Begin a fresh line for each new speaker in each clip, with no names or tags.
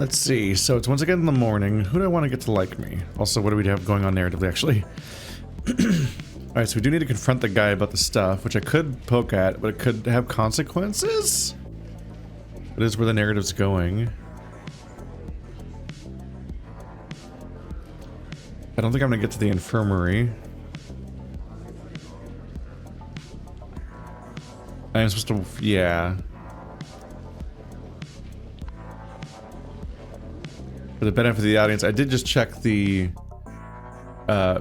Let's see. So it's once again in the morning. Who do I want to get to like me? Also, what do we have going on narratively, actually? Alright, so we do need to confront the guy about the stuff, which I could poke at, but it could have consequences? That is where the narrative's going. I don't think I'm gonna get to the infirmary. I'm supposed to... yeah. For the benefit of the audience, I did just check the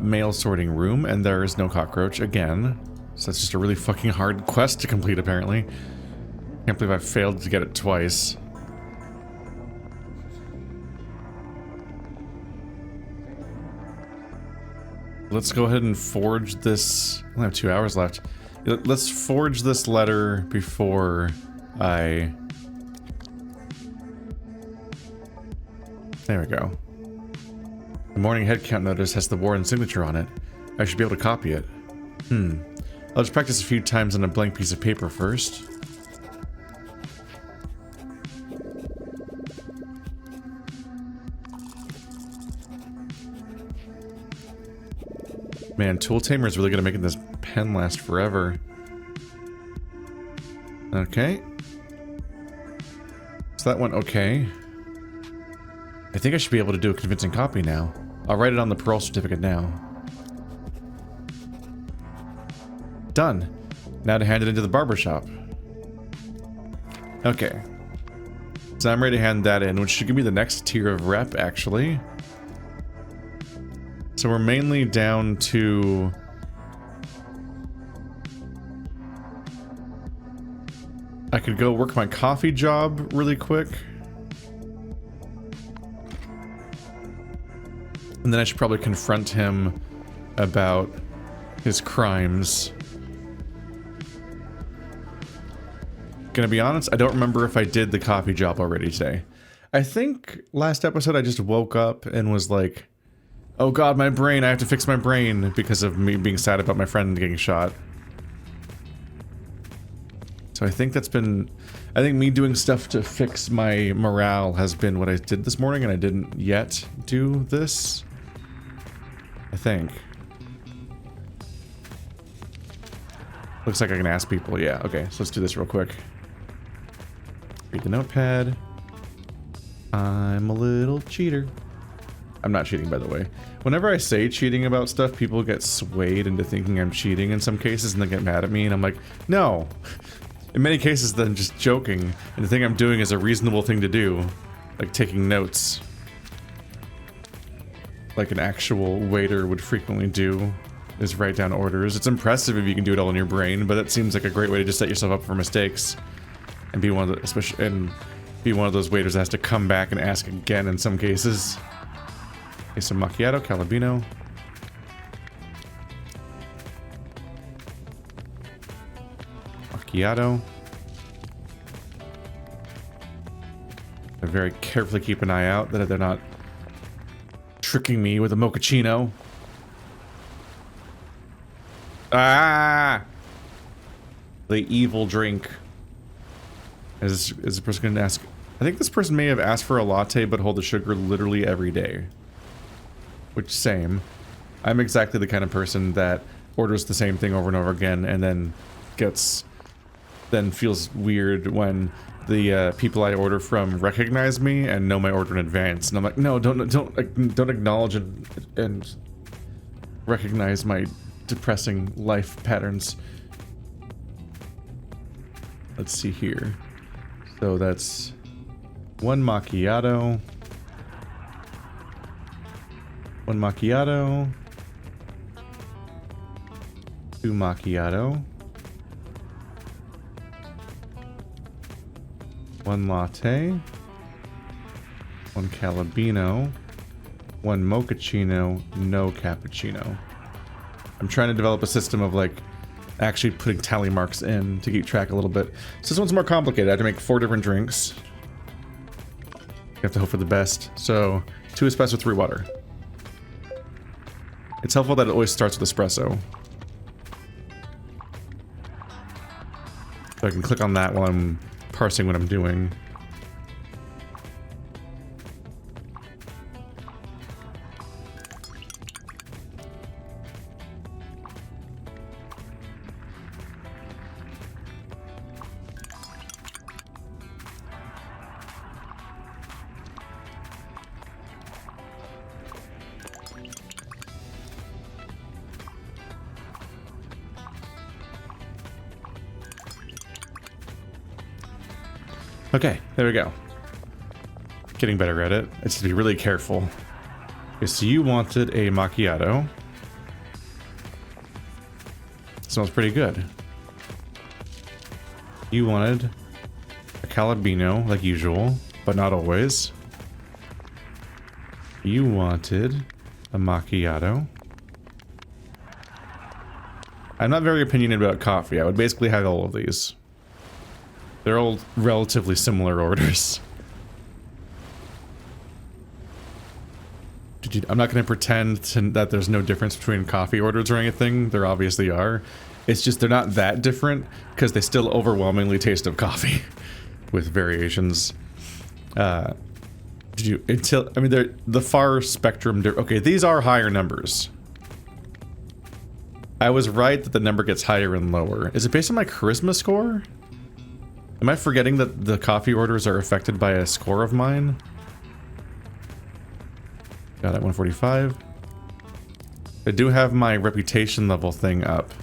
mail sorting room, and there is no cockroach again. So that's just a really fucking hard quest to complete, apparently. Can't believe I failed to get it twice. Let's go ahead and forge this. I only have 2 hours left. Let's forge this letter before I... There we go. The morning headcount notice has the Warren signature on it. I should be able to copy it. I'll just practice a few times on a blank piece of paper first. Man, Tool Tamer is really good at making this pen last forever. Okay. So that went okay. I think I should be able to do a convincing copy now. I'll write it on the parole certificate now. Done. Now to hand it into the barber shop. Okay. So I'm ready to hand that in, which should give me the next tier of rep, actually. So we're mainly down to... I could go work my coffee job really quick. And then I should probably confront him about his crimes. Gonna be honest, I don't remember if I did the coffee job already today. I think last episode I just woke up and was like, oh god, my brain, I have to fix my brain because of me being sad about my friend getting shot. So I think that's been... I think me doing stuff to fix my morale has been what I did this morning, and I didn't yet do this. I think. Looks like I can ask people. Yeah, okay, so let's do this real quick. Read the notepad. I'm a little cheater. I'm not cheating, by the way. Whenever I say cheating about stuff, people get swayed into thinking I'm cheating in some cases, and they get mad at me, and I'm like, no. In many cases, I'm just joking, and the thing I'm doing is a reasonable thing to do. Like taking notes. Like an actual waiter would frequently do, is write down orders. It's impressive if you can do it all in your brain, but that seems like a great way to just set yourself up for mistakes. And be one of the, especially, and be one of those waiters that has to come back and ask again in some cases. Okay, so macchiato, calabino. Macchiato. I very carefully keep an eye out that they're not tricking me with a mochaccino. Ah! The evil drink. Is the person going to ask? I think this person may have asked for a latte but hold the sugar literally every day. Which, same. I'm exactly the kind of person that orders the same thing over and over again and then feels weird when the people I order from recognize me and know my order in advance. And I'm like, no, don't acknowledge and recognize my depressing life patterns. Let's see here. So that's one macchiato. One macchiato. Two macchiato. One latte. One calabino. One mochaccino. No cappuccino. I'm trying to develop a system of like actually putting tally marks in to keep track a little bit. So this one's more complicated. I have to make 4 different drinks. You have to hope for the best. So 2 espresso, 3 water. It's helpful that it always starts with espresso. So I can click on that while I'm parsing what I'm doing. Okay, there we go. Getting better at it. I just have to be really careful. Okay, so you wanted a macchiato. Smells pretty good. You wanted a calabino, like usual, but not always. You wanted a macchiato. I'm not very opinionated about coffee. I would basically have all of these. They're all relatively similar orders. I'm not going to pretend that there's no difference between coffee orders or anything. There obviously are. It's just they're not that different because they still overwhelmingly taste of coffee with variations. I mean, they're the far spectrum. Okay, these are higher numbers. I was right that the number gets higher and lower. Is it based on my charisma score? Am I forgetting that the coffee orders are affected by a score of mine? Got it, 145. I do have my reputation level thing up.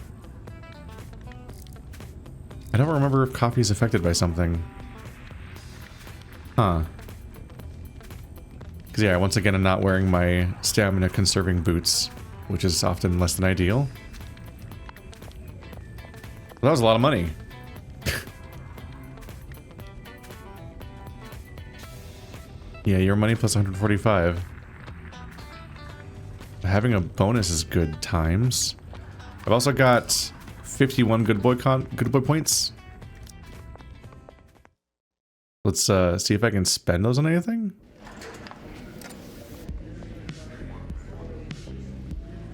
I don't remember if coffee is affected by something. Huh. Because yeah, once again, I'm not wearing my stamina conserving boots, which is often less than ideal. Well, that was a lot of money. Yeah, your money plus 145. Having a bonus is good times. I've also got 51 good boy points. Let's see if I can spend those on anything.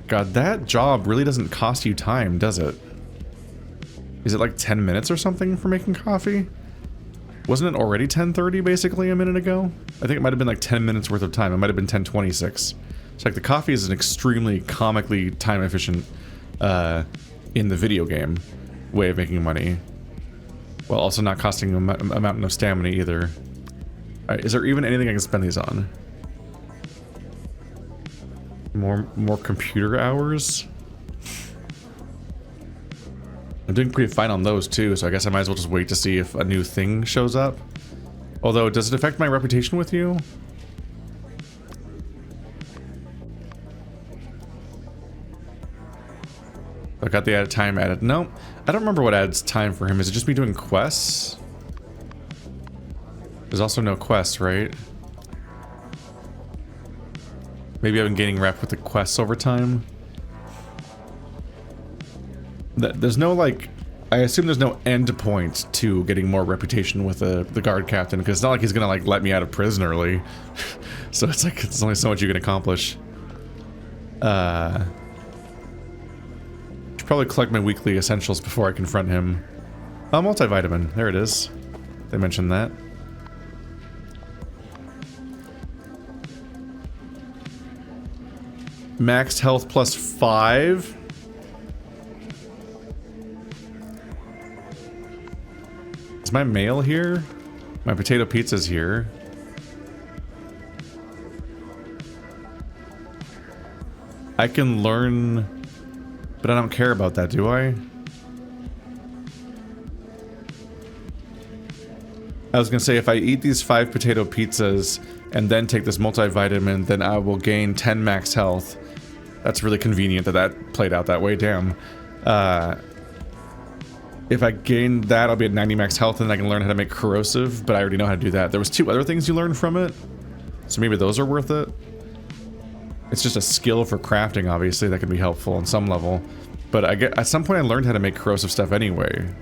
God, that job really doesn't cost you time, does it? Is it like 10 minutes or something for making coffee? Wasn't it already 10:30 basically a minute ago? I think it might have been like 10 minutes worth of time. It might have been 10:26. It's like the coffee is an extremely comically time efficient in the video game way of making money, while also not costing a mountain of stamina either. Alright, is there even anything I can spend these on? More computer hours? I'm doing pretty fine on those too, so I guess I might as well just wait to see if a new thing shows up. Although, does it affect my reputation with you? I got the added time added. No, I don't remember what adds time for him. Is it just me doing quests? There's also no quests, right? Maybe I've been gaining rep with the quests over time. There's no, like... I assume there's no end point to getting more reputation with the guard captain, because it's not like he's gonna, like, let me out of prison early. So it's like, there's only so much you can accomplish. Should probably collect my weekly essentials before I confront him. Oh, multivitamin. There it is. They mentioned that. Maxed health plus 5. Is my mail here? My potato pizza's here. I can learn, but I don't care about that, do I? I was gonna say, if I eat these 5 potato pizzas and then take this multivitamin, then I will gain 10 max health. That's really convenient that that played out that way, damn. If I gain that, I'll be at 90 max health and I can learn how to make corrosive, but I already know how to do that. There was 2 other things you learned from it, so maybe those are worth it. It's just a skill for crafting, obviously, that can be helpful on some level. But at some point I learned how to make corrosive stuff anyway.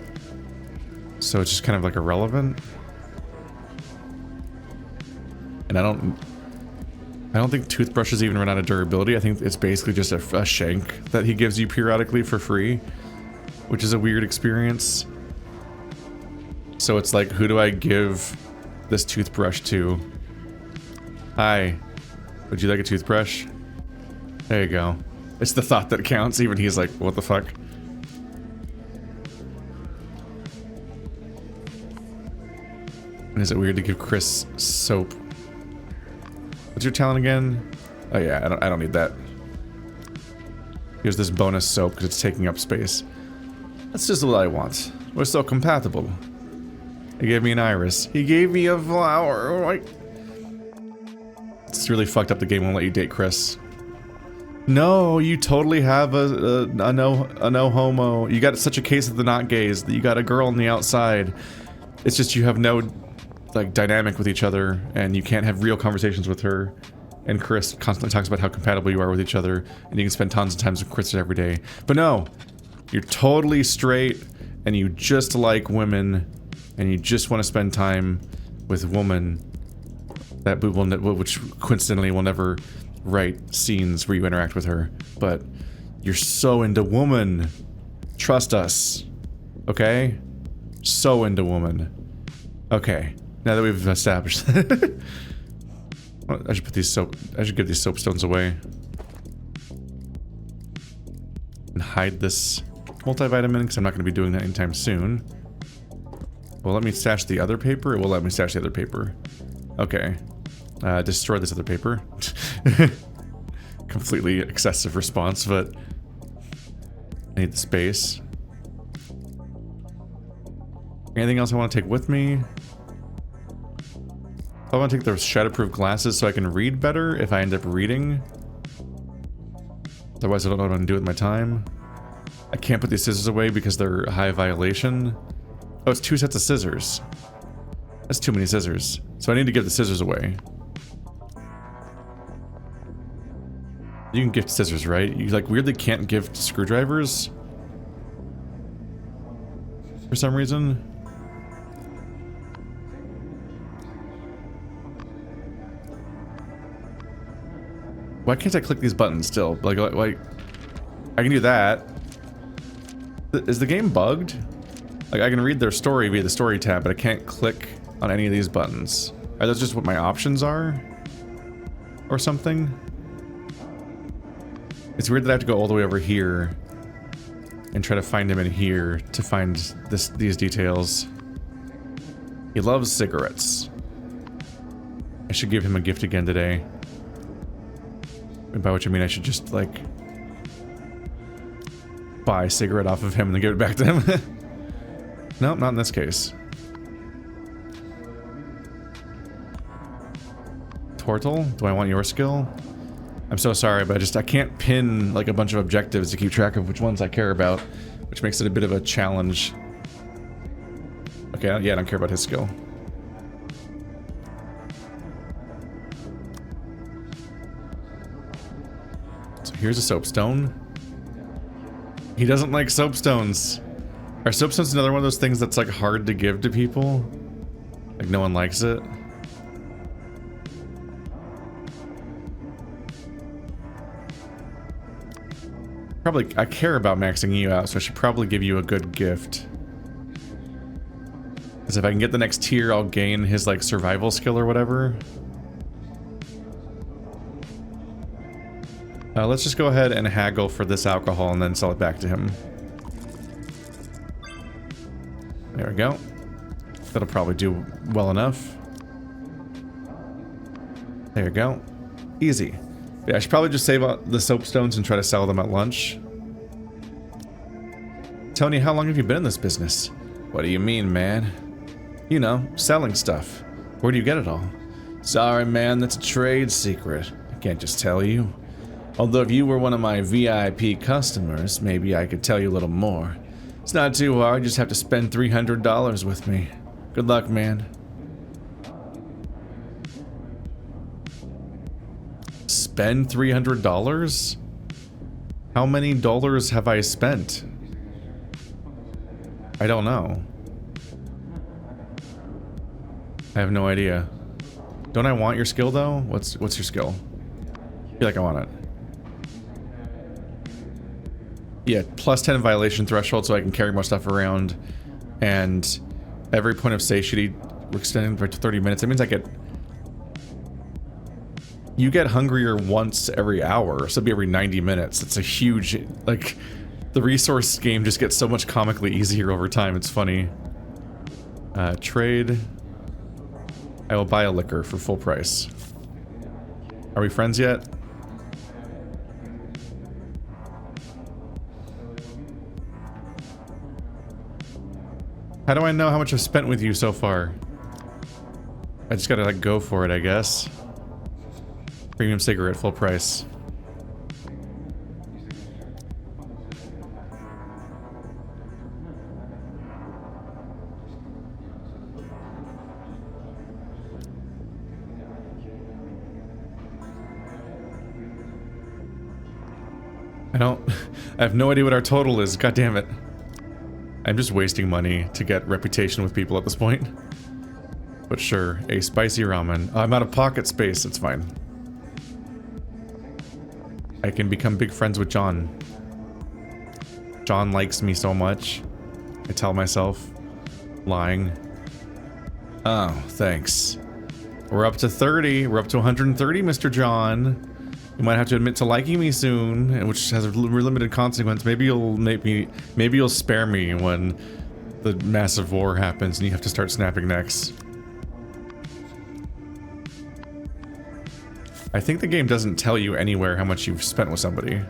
So it's just kind of like irrelevant. And I don't think toothbrushes even run out of durability. I think it's basically just a shank that he gives you periodically for free, which is a weird experience. So it's like, who do I give this toothbrush to? Hi, would you like a toothbrush? There you go. It's the thought that counts. Even he's like, what the fuck? And is it weird to give Chris soap? What's your talent again? Oh yeah, I don't need that. Here's this bonus soap because it's taking up space. That's just what I want. We're so compatible. He gave me an iris. He gave me a flower. Like, it's really fucked up. The game won't let you date Chris. No, you totally have a no homo. You got such a case of the not gays that you got a girl on the outside. It's just you have no like dynamic with each other, and you can't have real conversations with her. And Chris constantly talks about how compatible you are with each other, and you can spend tons of time with Chris every day. But no, you're totally straight, and you just like women, and you just want to spend time with a woman that which coincidentally will never write scenes where you interact with her. But you're so into woman. Trust us. Okay? So into woman. Okay. Now that we've established that. I should put these I should give these soapstones away. And hide this multivitamin, because I'm not going to be doing that anytime soon. Well, let me stash the other paper. It will let me stash the other paper. Okay. Destroy this other paper. Completely excessive response, but I need the space. Anything else I want to take with me? I want to take the shatterproof glasses so I can read better if I end up reading. Otherwise, I don't know what I'm going to do with my time. I can't put these scissors away because they're a high violation. Oh, it's 2 sets of scissors. That's too many scissors. So I need to give the scissors away. You can gift scissors, right? You like weirdly can't gift screwdrivers? For some reason. Why can't I click these buttons still? Like I can do that. Is the game bugged? Like I can read their story via the story tab, but I can't click on any of these buttons. Are those just what my options are? Or something? It's weird that I have to go all the way over here and try to find him in here to find these details. He loves cigarettes. I should give him a gift again today. And by which I mean I should just, like, buy a cigarette off of him and then give it back to him. Nope, not in this case. Tortle? Do I want your skill? I'm so sorry, but I can't pin, like, a bunch of objectives to keep track of which ones I care about, which makes it a bit of a challenge. Okay, yeah, I don't care about his skill. So here's a soapstone. He doesn't like soapstones. Are soapstones another one of those things that's, like, hard to give to people? Like, no one likes it? Probably, I care about maxing you out, so I should probably give you a good gift. Because if I can get the next tier, I'll gain his, like, survival skill or whatever. Let's just go ahead and haggle for this alcohol and then sell it back to him. There we go. That'll probably do well enough. There we go. Easy. Yeah, I should probably just save the soapstones and try to sell them at lunch. Tony, how long have you been in this business? What do you mean, man? You know, selling stuff. Where do you get it all? Sorry, man, that's a trade secret. I can't just tell you. Although if you were one of my VIP customers, maybe I could tell you a little more. It's not too hard, you just have to spend $300 with me. Good luck, man. Spend $300? How many dollars have I spent? I don't know. I have no idea. Don't I want your skill though? What's your skill? I feel like I want it. Yeah, plus 10 violation threshold so I can carry more stuff around. And every point of satiety we're extending for 30 minutes. That means I get... You get hungrier once every hour, so it'd be every 90 minutes. It's a huge, like, the resource game just gets so much comically easier over time, it's funny. Trade. I will buy a liquor for full price. Are we friends yet? How do I know how much I've spent with you so far? I just gotta like go for it, I guess. Premium cigarette, full price. I have no idea what our total is, god damn it. I'm just wasting money to get reputation with people at this point. But sure, a spicy ramen. Oh, I'm out of pocket space, it's fine. I can become big friends with John. John likes me so much. I tell myself. Lying. Oh, thanks. We're up to 30. We're up to 130, Mr. John. You might have to admit to liking me soon, which has a limited consequence. Maybe you'll spare me when the massive war happens and you have to start snapping necks. I think the game doesn't tell you anywhere how much you've spent with somebody.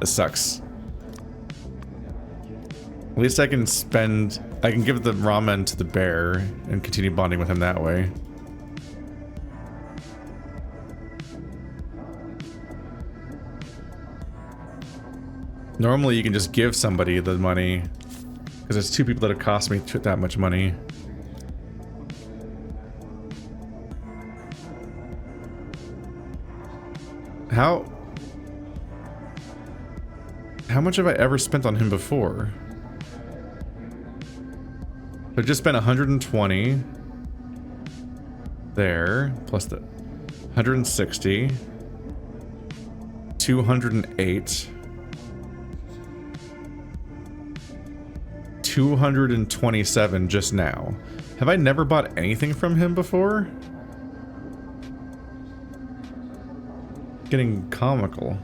This sucks. At least I can give the ramen to the bear and continue bonding with him that way. Normally you can just give somebody the money, because it's two people that have cost me that much money. How much have I ever spent on him before? I've just spent 120 there, plus the 160, 208, 227 just now. Have I never bought anything from him before? Getting comical.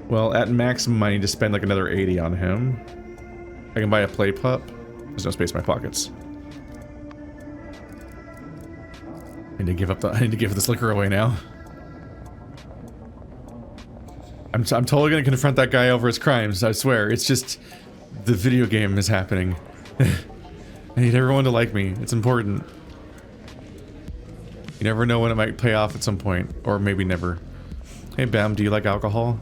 Well, at maximum I need to spend like another 80 on him. I can buy a play pup. There's no space in my pockets. I need to give this liquor away now. I'm totally gonna confront that guy over his crimes, I swear. It's just the video game is happening. I need everyone to like me. It's important. You never know when it might pay off at some point, or maybe never. Hey Bam, do you like alcohol?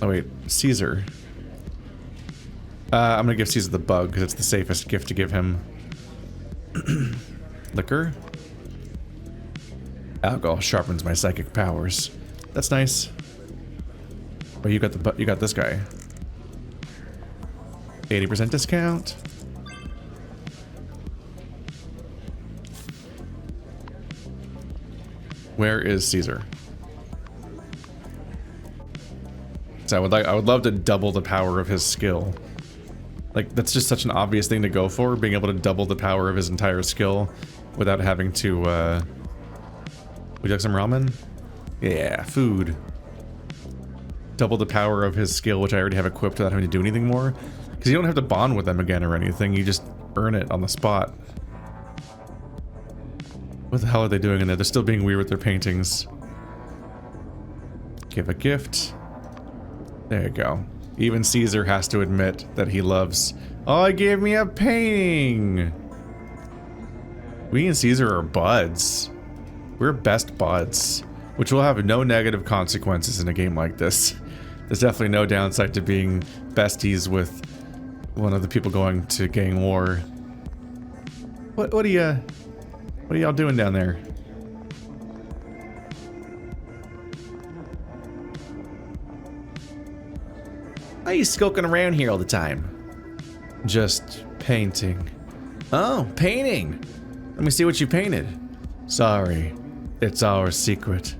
Oh wait, Caesar. I'm gonna give Caesar the bug because it's the safest gift to give him. Liquor? Alcohol sharpens my psychic powers. That's nice. Oh, you got this guy. 80% discount. Where is Caesar? So I would love to double the power of his skill. Like, that's just such an obvious thing to go for, being able to double the power of his entire skill without having to, would you like some ramen? Yeah, food. Double the power of his skill, which I already have equipped without having to do anything more. Because you don't have to bond with them again or anything, you just earn it on the spot. What the hell are they doing in there? They're still being weird with their paintings. Give a gift. There you go. Even Caesar has to admit that he loves... Oh, he gave me a painting! We and Caesar are buds. We're best buds. Which will have no negative consequences in a game like this. There's definitely no downside to being besties with one of the people going to gang war. What are y'all doing down there? Why are you skulking around here all the time? Just painting. Oh, painting! Let me see what you painted. Sorry, it's our secret.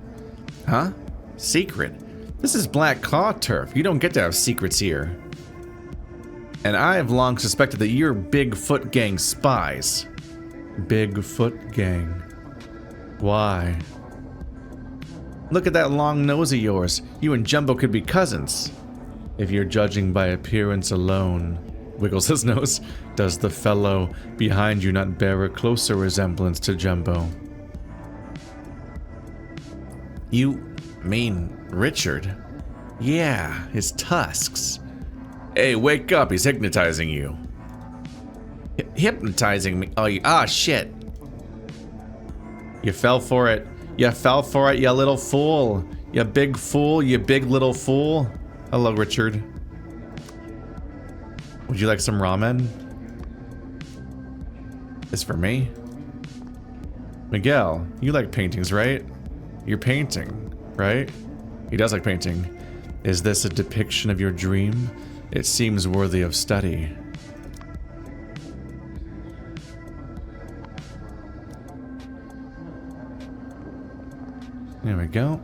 Huh? Secret? This is Black Claw turf. You don't get to have secrets here. And I have long suspected that you're Bigfoot Gang spies. Bigfoot Gang. Why? Look at that long nose of yours. You and Jumbo could be cousins. If you're judging by appearance alone, wiggles his nose, does the fellow behind you not bear a closer resemblance to Jumbo? You mean Richard? Yeah, his tusks. Hey, wake up, he's hypnotizing you. Hypnotizing me? Oh, shit. You fell for it. You fell for it, you little fool. You big fool, you big little fool. Hello, Richard. Would you like some ramen? This for me? Miguel, you like paintings, right? You're painting, right? He does like painting. Is this a depiction of your dream? It seems worthy of study. There we go.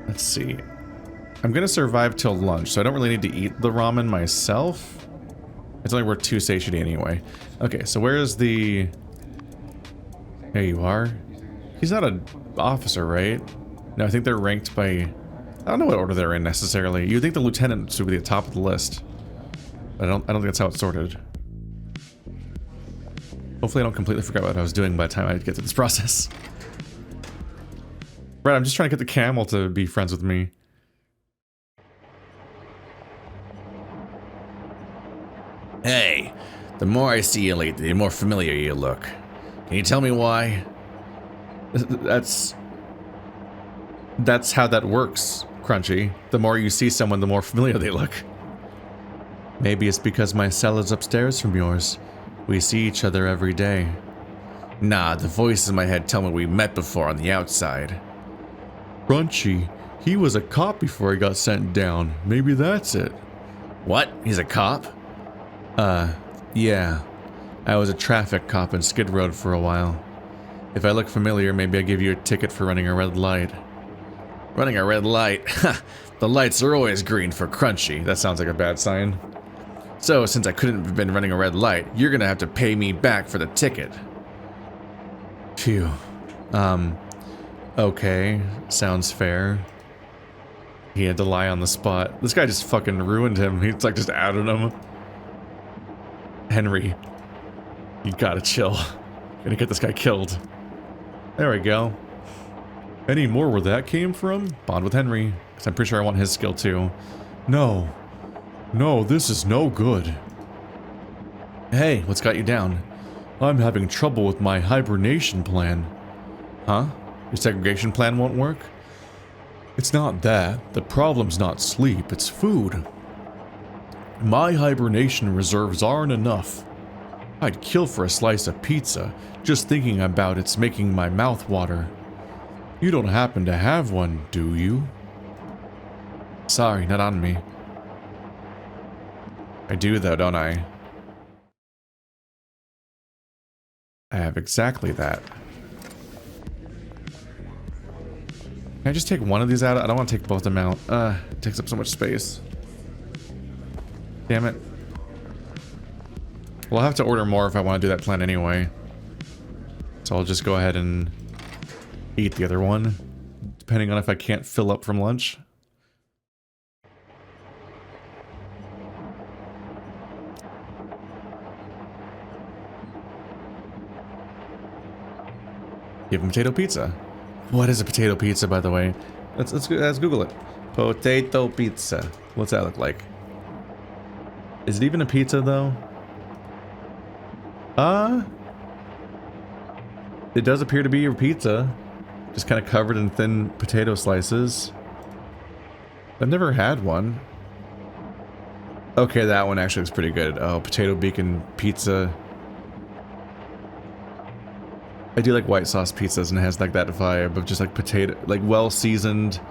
Let's see. I'm gonna survive till lunch, so I don't really need to eat the ramen myself. It's only worth 2 satiety anyway. Okay, so where is the... There you are. He's not an officer, right? No, I think they're ranked by... I don't know what order they're in necessarily. You'd think the lieutenant should be at the top of the list. But I don't think that's how it's sorted. Hopefully I don't completely forget what I was doing by the time I get to this process. Right, I'm just trying to get the camel to be friends with me. Hey, the more I see you lately, the more familiar you look. Can you tell me why? That's how that works, Crunchy. The more you see someone, the more familiar they look. Maybe it's because my cell is upstairs from yours. We see each other every day. Nah, the voices in my head tell me we met before on the outside. Crunchy, he was a cop before he got sent down. Maybe that's it. What? He's a cop? Yeah. I was a traffic cop in Skid Road for a while. If I look familiar, maybe I give you a ticket for running a red light. Running a red light? Ha! The lights are always green for Crunchy. That sounds like a bad sign. So, since I couldn't have been running a red light, you're gonna have to pay me back for the ticket. Phew. Okay. Sounds fair. He had to lie on the spot. This guy just fucking ruined him. He's like just outed him. Henry. You gotta chill. Gonna get this guy killed. There we go. Any more where that came from? Bond with Henry. Because I'm pretty sure I want his skill too. No. No, this is no good. Hey, what's got you down? I'm having trouble with my hibernation plan. Huh? Your segregation plan won't work? It's not that. The problem's not sleep, it's food. My hibernation reserves aren't enough. I'd kill for a slice of pizza. Just thinking about it's making my mouth water. You don't happen to have one, do you? Sorry, not on me. I do though, don't I? I have exactly that. Can I just take one of these out? I don't want to take both of them out. It takes up so much space. Damn it. We'll have to order more if I want to do that plan anyway. So I'll just go ahead and eat the other one, depending on if I can't fill up from lunch. Give him potato pizza. What is a potato pizza, by the way? Let's Google it. Potato pizza. What's that look like? Is it even a pizza, though? It does appear to be a pizza. Just kind of covered in thin potato slices. I've never had one. Okay, that one actually looks pretty good. Oh, potato bacon pizza. I do like white sauce pizzas, and it has like that vibe of just like potato, like well seasoned,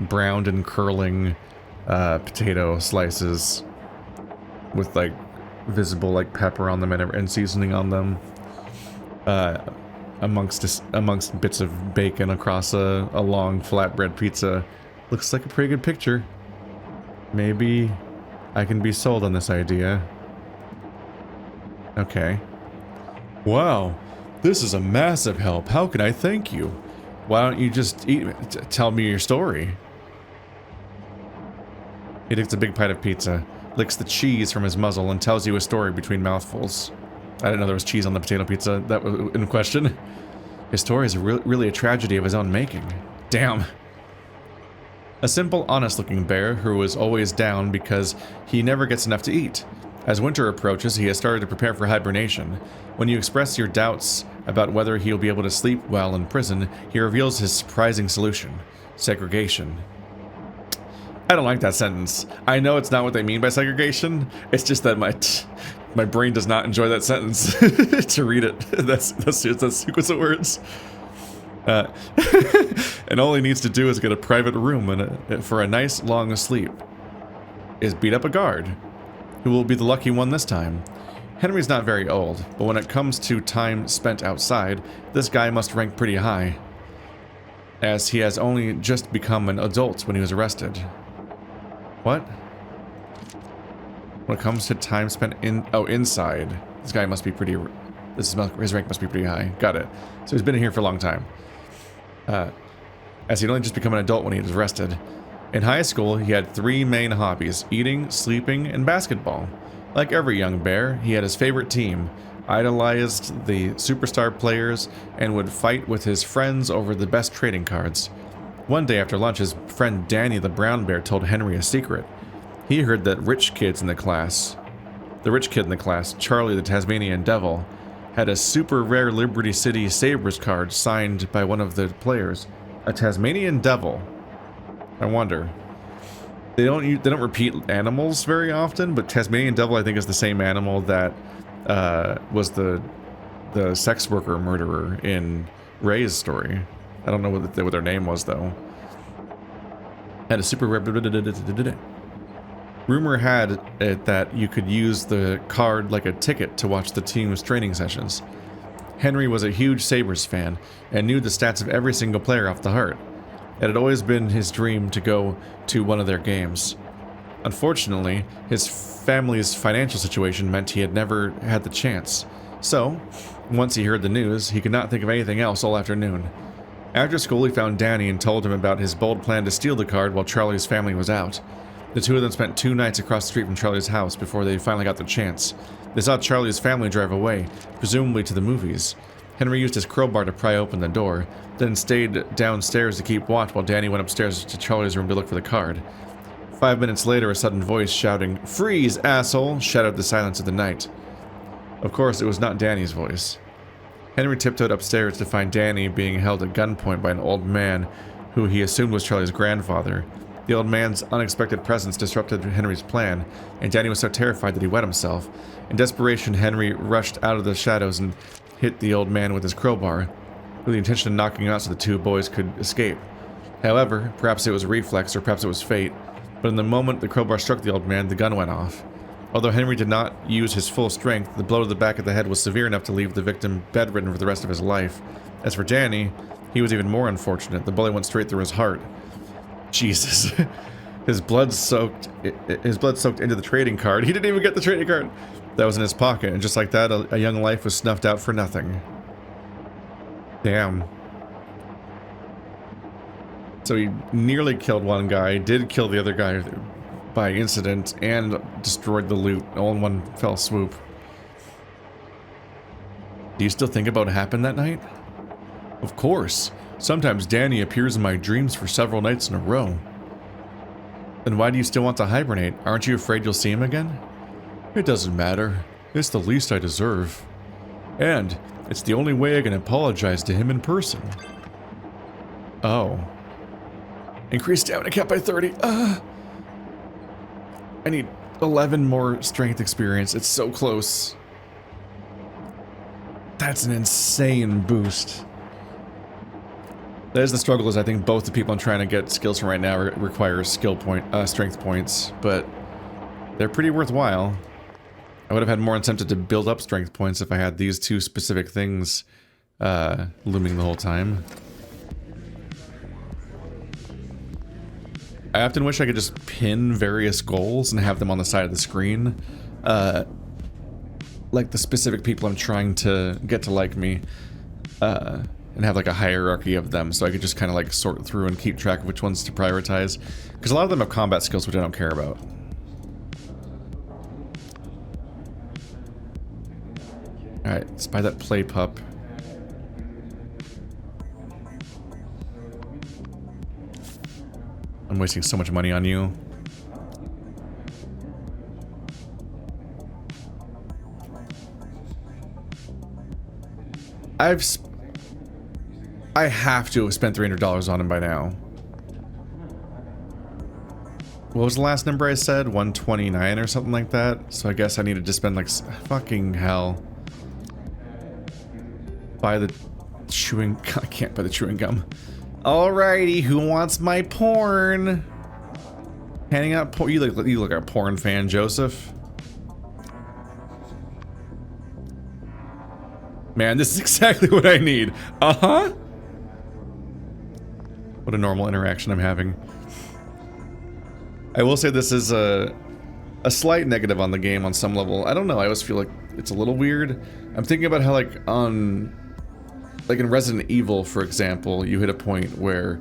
browned and curling potato slices with like visible like pepper on them and seasoning on them, amongst bits of bacon across a long flatbread pizza. Looks like a pretty good picture. Maybe I can be sold on this idea. Okay. Wow. This is a massive help. How can I thank you? Why don't you just tell me your story? He takes a big bite of pizza. licks the cheese from his muzzle, and tells you a story between mouthfuls. I didn't know there was cheese on the potato pizza that was in question. His story is really a tragedy of his own making. Damn. A simple, honest-looking bear who is always down because he never gets enough to eat. As winter approaches, he has started to prepare for hibernation. When you express your doubts about whether he'll be able to sleep well in prison, he reveals his surprising solution: segregation. I don't like that sentence. I know it's not what they mean by segregation. It's just that my brain does not enjoy that sentence to read it. That's sequence of words. And all he needs to do is get a private room for a nice long sleep. Is beat up a guard. Who will be the lucky one this time? Henry's not very old, but when it comes to time spent outside, this guy must rank pretty high, as he has only just become an adult when he was arrested. What? When it comes to time spent inside, this guy must be pretty, his rank must be pretty high. Got it. So he's been here for a long time. As he'd only just become an adult when he was arrested. In high school, he had 3 main hobbies: eating, sleeping, and basketball. Like every young bear, he had his favorite team, idolized the superstar players, and would fight with his friends over the best trading cards. One day after lunch, his friend Danny the brown bear told Henry a secret. He heard that the rich kid in the class, Charlie the Tasmanian Devil, had a super rare Liberty City Sabres card signed by one of the players. A Tasmanian Devil. I wonder. They don't repeat animals very often, but Tasmanian Devil I think is the same animal that was the sex worker murderer in Ray's story. I don't know what their name was though. Had a super rare. Rumor had it that you could use the card like a ticket to watch the team's training sessions. Henry was a huge Sabres fan and knew the stats of every single player off the heart. It had always been his dream to go to one of their games. Unfortunately, his family's financial situation meant he had never had the chance. So, once he heard the news, he could not think of anything else all afternoon. After school, he found Danny and told him about his bold plan to steal the card while Charlie's family was out. The two of them spent 2 nights across the street from Charlie's house before they finally got the chance. They saw Charlie's family drive away, presumably to the movies. Henry used his crowbar to pry open the door, then stayed downstairs to keep watch while Danny went upstairs to Charlie's room to look for the card. 5 minutes later, a sudden voice shouting, "Freeze, asshole!" shattered the silence of the night. Of course, it was not Danny's voice. Henry tiptoed upstairs to find Danny being held at gunpoint by an old man who he assumed was Charlie's grandfather. The old man's unexpected presence disrupted Henry's plan, and Danny was so terrified that he wet himself. In desperation, Henry rushed out of the shadows and hit the old man with his crowbar, with the intention of knocking him out so the two boys could escape. However, perhaps it was a reflex or perhaps it was fate, but in the moment the crowbar struck the old man, the gun went off. Although Henry did not use his full strength, the blow to the back of the head was severe enough to leave the victim bedridden for the rest of his life. As for Danny, he was even more unfortunate. The bullet went straight through his heart. Jesus. His blood soaked into the trading card. He didn't even get the trading card that was in his pocket, and just like that, a young life was snuffed out for nothing. Damn. So he nearly killed one guy, did kill the other guy by incident, and destroyed the loot all in one fell swoop. Do you still think about what happened that night? Of course. Sometimes Danny appears in my dreams for several nights in a row. Then why do you still want to hibernate? Aren't you afraid you'll see him again? It doesn't matter. It's the least I deserve. And it's the only way I can apologize to him in person. Oh. Increase stamina cap by 30. I need 11 more strength experience. It's so close. That's an insane boost. That is the struggle, is I think both the people I'm trying to get skills from right now require strength points, but they're pretty worthwhile. I would have had more incentive to build up strength points if I had these two specific things looming the whole time. I often wish I could just pin various goals and have them on the side of the screen. Like the specific people I'm trying to get to like me. And have like a hierarchy of them, so I could just kind of like sort through and keep track of which ones to prioritize. Because a lot of them have combat skills which I don't care about. Alright, let's buy that play pup. I'm wasting so much money on you. I have to have spent $300 on him by now. What was the last number I said? 129 or something like that? So I guess I needed to spend like fucking hell. Buy the chewing... I can't buy the chewing gum. Alrighty, who wants my porn? Handing out porn. You look like a porn fan, Joseph. Man, this is exactly what I need. Uh-huh. What a normal interaction I'm having. I will say this is a slight negative on the game on some level. I don't know, I always feel like it's a little weird. I'm thinking about how like in Resident Evil, for example, you hit a point where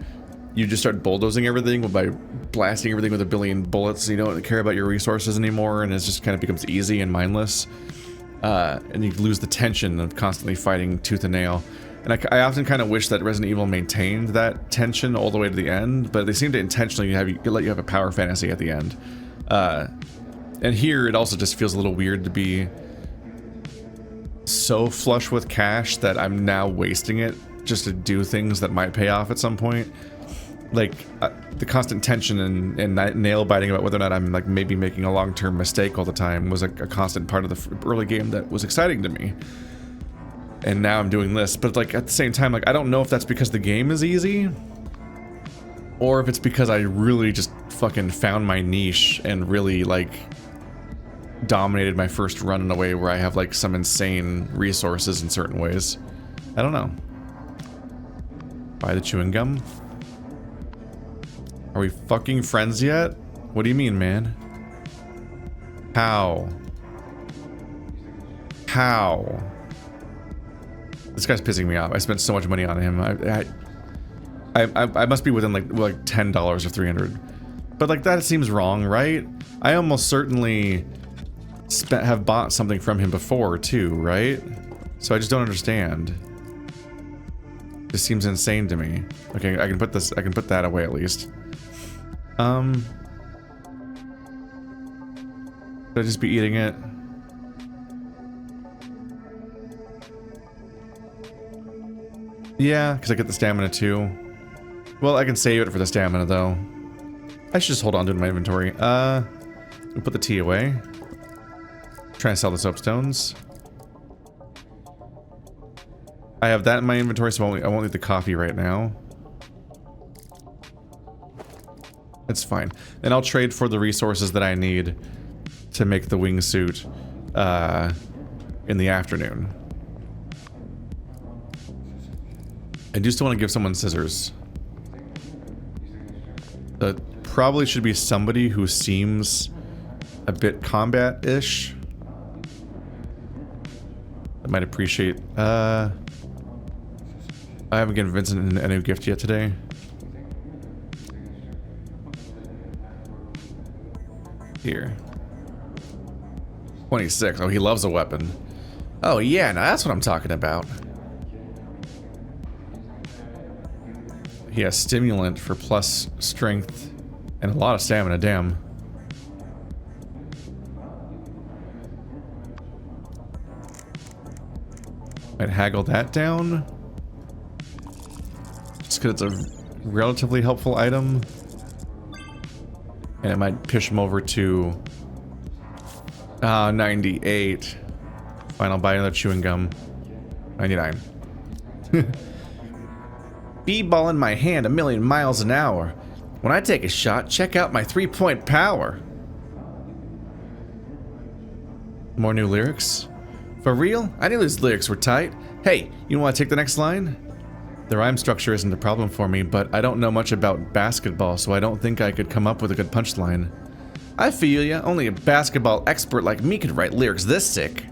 you just start bulldozing everything by blasting everything with a billion bullets. You don't care about your resources anymore, and it just kind of becomes easy and mindless. And you lose the tension of constantly fighting tooth and nail. And I often kind of wish that Resident Evil maintained that tension all the way to the end, but they seem to intentionally let you have a power fantasy at the end. And here, it also just feels a little weird to be so flush with cash that I'm now wasting it just to do things that might pay off at some point. Like, the constant tension and nail-biting about whether or not I'm, like, maybe making a long-term mistake all the time was, like, a constant part of the early game that was exciting to me. And now I'm doing this, but, like, at the same time, like, I don't know if that's because the game is easy, or if it's because I really just fucking found my niche and really, like, dominated my first run in a way where I have, like, some insane resources in certain ways. I don't know. Buy the chewing gum? Are we fucking friends yet? What do you mean, man? How? How? This guy's pissing me off. I spent so much money on him. I must be within like $10 of 300. But like that seems wrong, right? I almost certainly have bought something from him before too, right? So I just don't understand. This seems insane to me. Okay, I can put that away at least. Should I just be eating it? Yeah, because I get the stamina too. Well, I can save it for the stamina though. I should just hold on to it in my inventory. We'll put the tea away. Trying to sell the soapstones. I have that in my inventory, so I won't leave the coffee right now. It's fine. And I'll trade for the resources that I need to make the wingsuit in the afternoon. I do still want to give someone scissors. That probably should be somebody who seems a bit combat-ish. I might appreciate... I haven't given Vincent a new gift yet today. Here. 26. Oh, he loves a weapon. Oh, yeah, now that's what I'm talking about. He has stimulant for plus strength and a lot of stamina, damn. Might haggle that down. Just because it's a relatively helpful item. And it might push him over to 98. Fine, I'll buy another chewing gum. 99. B-ball in my hand 1,000,000 miles an hour. When I take a shot, check out my 3-point power. More new lyrics? For real? I knew these lyrics were tight. Hey, you want to take the next line? The rhyme structure isn't a problem for me, but I don't know much about basketball, so I don't think I could come up with a good punchline. I feel ya. Only a basketball expert like me could write lyrics this sick.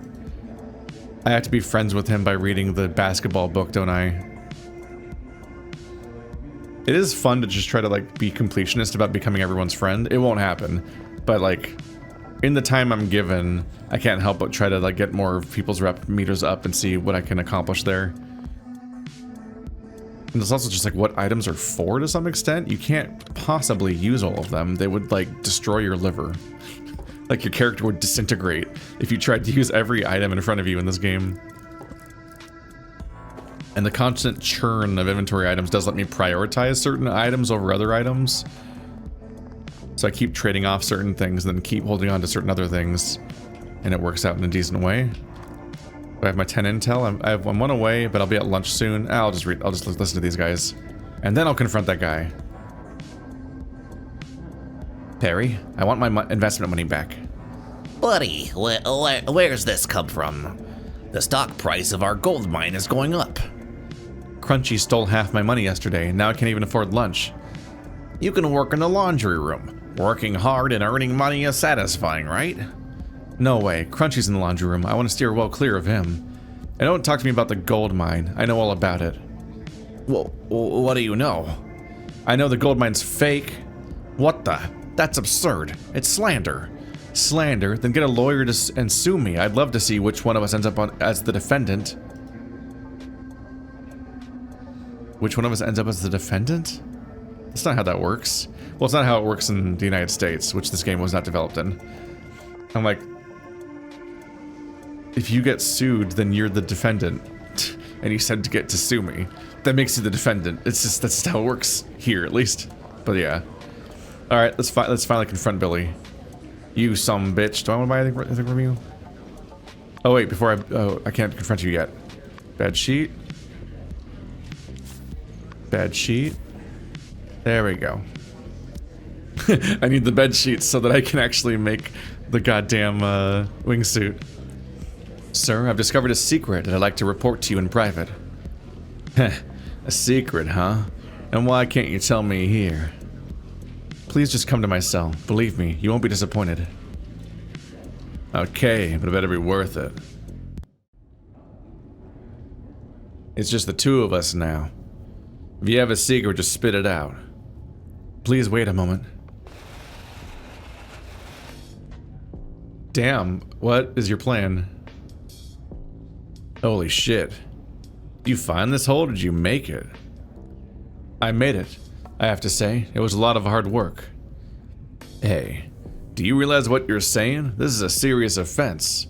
I have to be friends with him by reading the basketball book, don't I? It is fun to just try to, like, be completionist about becoming everyone's friend. It won't happen. But, like, in the time I'm given, I can't help but try to like get more of people's rep meters up and see what I can accomplish there. And it's also just like what items are for to some extent. You can't possibly use all of them. They would like destroy your liver. Like your character would disintegrate if you tried to use every item in front of you in this game. And the constant churn of inventory items does let me prioritize certain items over other items. So I keep trading off certain things and then keep holding on to certain other things. And it works out in a decent way. I have my 10 intel. I'm one away, but I'll be at lunch soon. I'll just listen to these guys. And then I'll confront that guy. Perry, I want my investment money back.
Buddy, where's this come from? The stock price of our gold mine is going up.
Crunchy stole half my money yesterday, and now I can't even afford lunch.
You can work in the laundry room. Working hard and earning money is satisfying, right?
No way. Crunchy's in the laundry room. I want to steer well clear of him. And don't talk to me about the gold mine. I know all about it.
Well, what do you know?
I know the gold mine's fake. What the? That's absurd. It's slander. Slander? Then get a lawyer and sue me. I'd love to see which one of us ends up as the defendant. Which one of us ends up as the defendant? That's not how that works. Well, it's not how it works in the United States, which this game was not developed in. I'm like, if you get sued, then you're the defendant, and you said to get to sue me. That makes you the defendant. It's just, that's how it works here, at least. But yeah. Alright, let's finally confront Billy. You some bitch. Do I want to buy anything from you? Oh wait, before I can't confront you yet. Bad sheet. Bed sheet. There we go. I need the bed sheets so that I can actually make the goddamn wingsuit. Sir, I've discovered a secret that I'd like to report to you in private. Heh, a secret, huh? And why can't you tell me here? Please just come to my cell. Believe me, you won't be disappointed. Okay, but it better be worth it. It's just the two of us now. If you have a secret, just spit it out. Please wait a moment. Damn, what is your plan? Holy shit. Did you find this hole or did you make it? I made it. I have to say, it was a lot of hard work. Hey, do you realize what you're saying? This is a serious offense.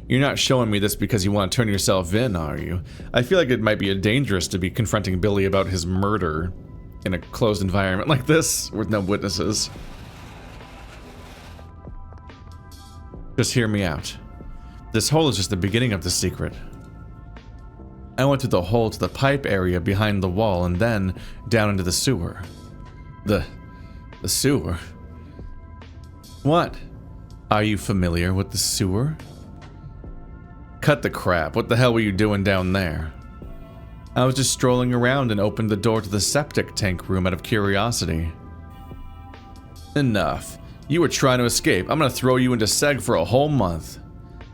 You're not showing me this because you want to turn yourself in, are you? I feel like it might be dangerous to be confronting Billy about his murder in a closed environment like this with no witnesses. Just hear me out. This hole is just the beginning of the secret. I went through the hole to the pipe area behind the wall and then down into the sewer. The sewer? What? Are you familiar with the sewer? Cut the crap. What the hell were you doing down there? I was just strolling around and opened the door to the septic tank room out of curiosity. Enough. You were trying to escape. I'm gonna throw you into seg for a whole month.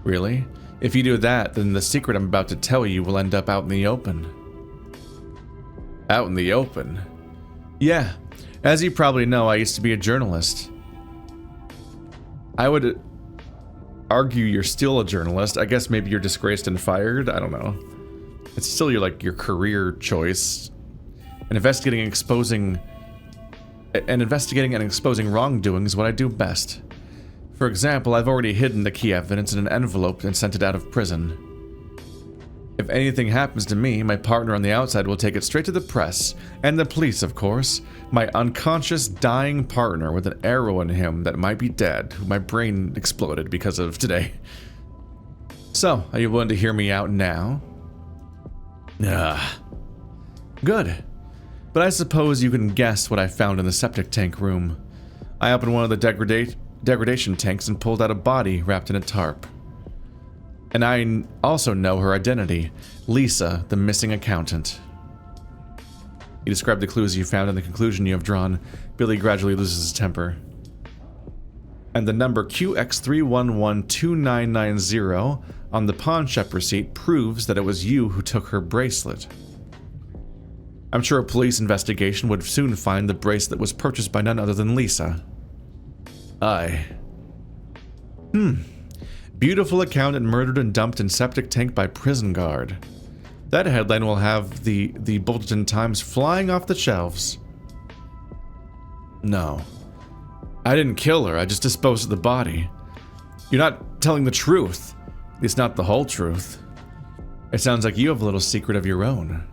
Really? If you do that, then the secret I'm about to tell you will end up out in the open. Out in the open? Yeah. As you probably know, I used to be a journalist. I would argue you're still a journalist. I guess maybe you're disgraced and fired. I don't know. It's still your career choice. And investigating and exposing wrongdoing is what I do best. For example, I've already hidden the key evidence in an envelope and sent it out of prison. If anything happens to me, my partner on the outside will take it straight to the press, and the police, of course. My unconscious, dying partner with an arrow in him that might be dead, who my brain exploded because of today. So, are you willing to hear me out now? Good. But I suppose you can guess what I found in the septic tank room. I opened one of the degradation tanks and pulled out a body wrapped in a tarp. And I also know her identity, Lisa, the missing accountant. You describe the clues you found and the conclusion you have drawn. Billy gradually loses his temper. And the number QX3112990 on the pawn shop receipt proves that it was you who took her bracelet. I'm sure a police investigation would soon find the bracelet was purchased by none other than Lisa. Beautiful accountant murdered and dumped in septic tank by prison guard. That headline will have the Bulletin Times flying off the shelves. No. I didn't kill her, I just disposed of the body. You're not telling the truth. At least not the whole truth. It sounds like you have a little secret of your own.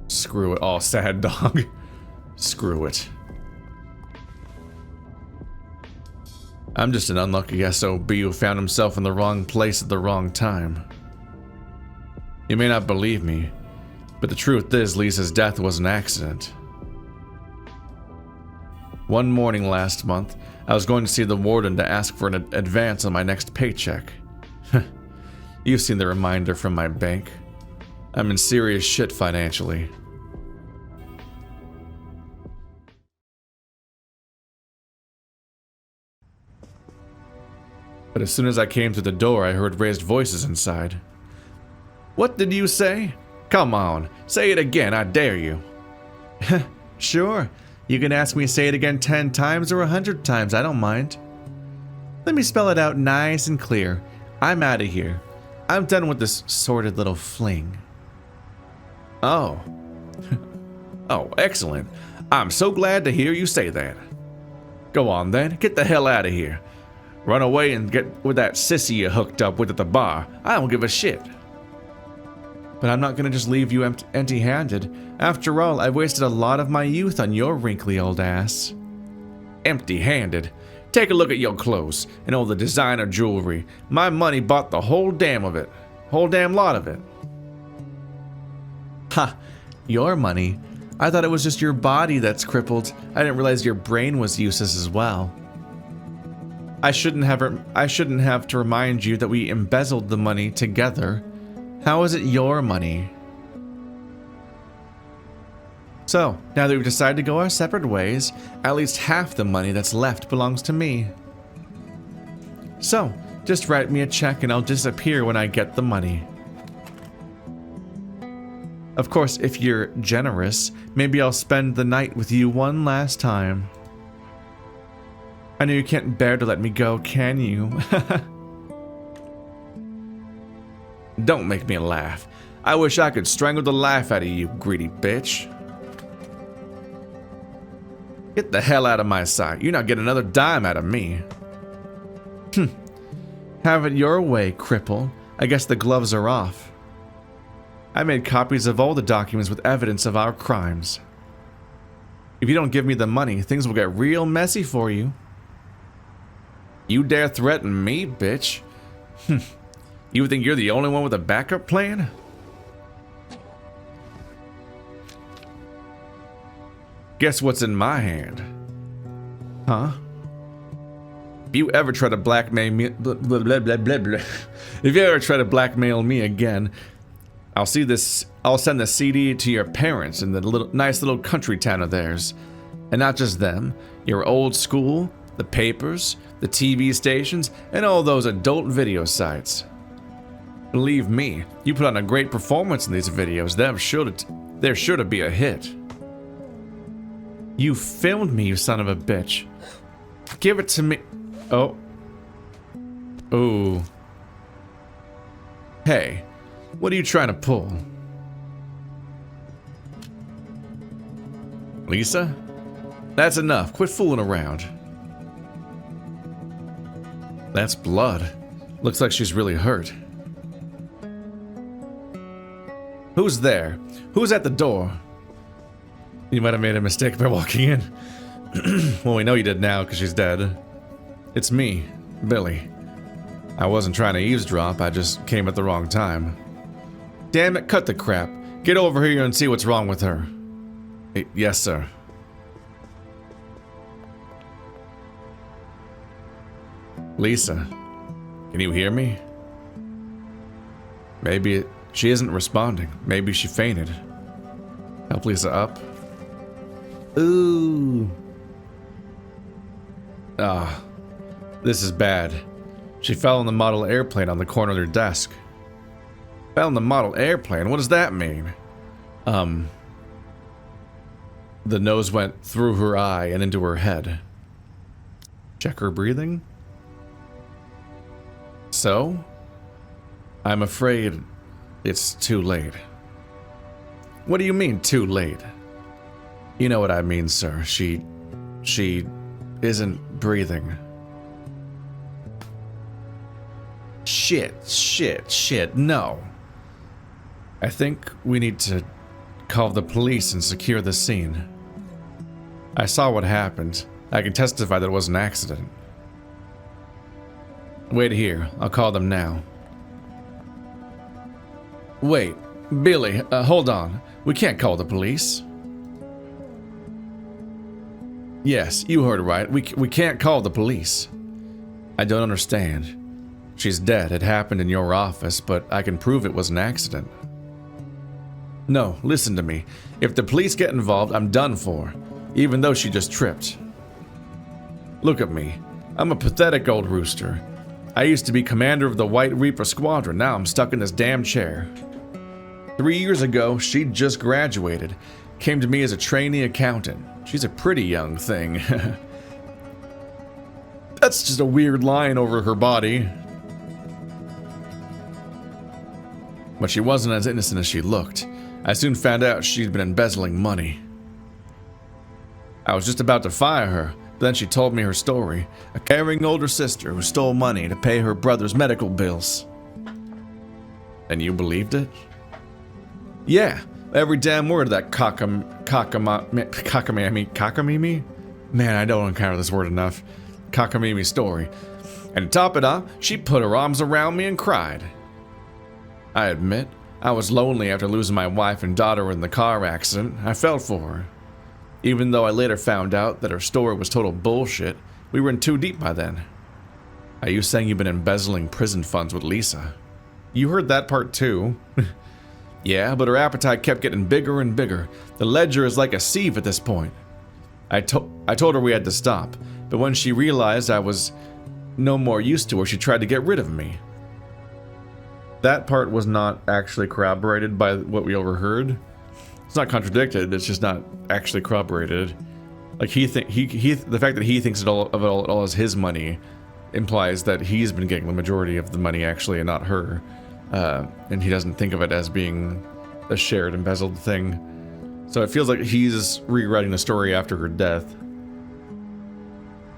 Screw it all, sad dog. Screw it. I'm just an unlucky SOB who found himself in the wrong place at the wrong time. You may not believe me, but the truth is Lisa's death was an accident. One morning last month, I was going to see the warden to ask for an advance on my next paycheck. You've seen the reminder from my bank. I'm in serious shit financially. But as soon as I came through the door, I heard raised voices inside. What did you say? Come on, say it again, I dare you. Sure, you can ask me to say it again 10 times or 100 times, I don't mind. Let me spell it out nice and clear. I'm out of here. I'm done with this sordid little fling. Oh. Oh, excellent. I'm so glad to hear you say that. Go on then, get the hell out of here. Run away and get with that sissy you hooked up with at the bar. I don't give a shit. But I'm not gonna just leave you empty-handed. After all, I've wasted a lot of my youth on your wrinkly old ass. Empty-handed? Take a look at your clothes and all the designer jewelry. My money bought the whole damn of it. Whole damn lot of it. Ha! Your money? I thought it was just your body that's crippled. I didn't realize your brain was useless as well. I shouldn't have to remind you that we embezzled the money together. How is it your money? So, now that we've decided to go our separate ways, at least half the money that's left belongs to me. So, just write me a check and I'll disappear when I get the money. Of course, if you're generous, maybe I'll spend the night with you one last time. I know you can't bear to let me go, can you? Don't make me laugh. I wish I could strangle the life out of you, greedy bitch. Get the hell out of my sight. You're not getting another dime out of me. Have it your way, cripple. I guess the gloves are off. I made copies of all the documents with evidence of our crimes. If you don't give me the money, things will get real messy for you. You dare threaten me, bitch? You think you're the only one with a backup plan? Guess what's in my hand? Huh? If you ever try to blackmail me, if you ever try to blackmail me again, I'll send the CD to your parents in the nice little country town of theirs. And not just them, your old school, the papers, the TV stations, and all those adult video sites. Believe me, you put on a great performance in these videos, they're sure to be a hit. You filmed me, you son of a bitch. Give it to me. Oh. Ooh. Hey, what are you trying to pull? Lisa? That's enough. Quit fooling around. That's blood. Looks like she's really hurt. Who's there? Who's at the door? You might have made a mistake by walking in. Well, we know you did now because she's dead. It's me, Billy. I wasn't trying to eavesdrop, I just came at the wrong time. Damn it, cut the crap. Get over here and see what's wrong with her. Yes, sir. Lisa, can you hear me? Maybe she isn't responding. Maybe she fainted. Help Lisa up. Ooh. Ah, this is bad. She fell in the model airplane on the corner of her desk. Fell in the model airplane? What does that mean? The nose went through her eye and into her head. Check her breathing. So? I'm afraid it's too late. What do you mean, too late? You know what I mean, sir. She isn't breathing. Shit, no. I think we need to call the police and secure the scene. I saw what happened. I can testify that it was an accident. Wait here, I'll call them now. Wait, Billy, hold on. We can't call the police. Yes, you heard right. We can't call the police. I don't understand. She's dead. It happened in your office, but I can prove it was an accident. No, listen to me. If the police get involved, I'm done for, even though she just tripped. Look at me. I'm a pathetic old rooster. I used to be commander of the White Reaper Squadron. Now I'm stuck in this damn chair. 3 years ago, she just graduated. Came to me as a trainee accountant. She's a pretty young thing. That's just a weird line over her body. But she wasn't as innocent as she looked. I soon found out she'd been embezzling money. I was just about to fire her, but then she told me her story. A caring older sister who stole money to pay her brother's medical bills. And you believed it? Yeah, every damn word of that cockamamie? Man, I don't encounter this word enough. Cockamamie story. And to top it off, she put her arms around me and cried. I admit, I was lonely after losing my wife and daughter in the car accident. I felt for her. Even though I later found out that her story was total bullshit, we were in too deep by then. Are you saying you've been embezzling prison funds with Lisa? You heard that part too. Yeah, but her appetite kept getting bigger and bigger. The ledger is like a sieve at this point. I told her we had to stop, but when she realized I was no more use to her, she tried to get rid of me. That part was not actually corroborated by what we overheard. It's not contradicted, it's just not actually corroborated. Like the fact that he thinks of it all as his money implies that he's been getting the majority of the money actually and not her. And he doesn't think of it as being a shared embezzled thing. So it feels like he's rewriting the story after her death.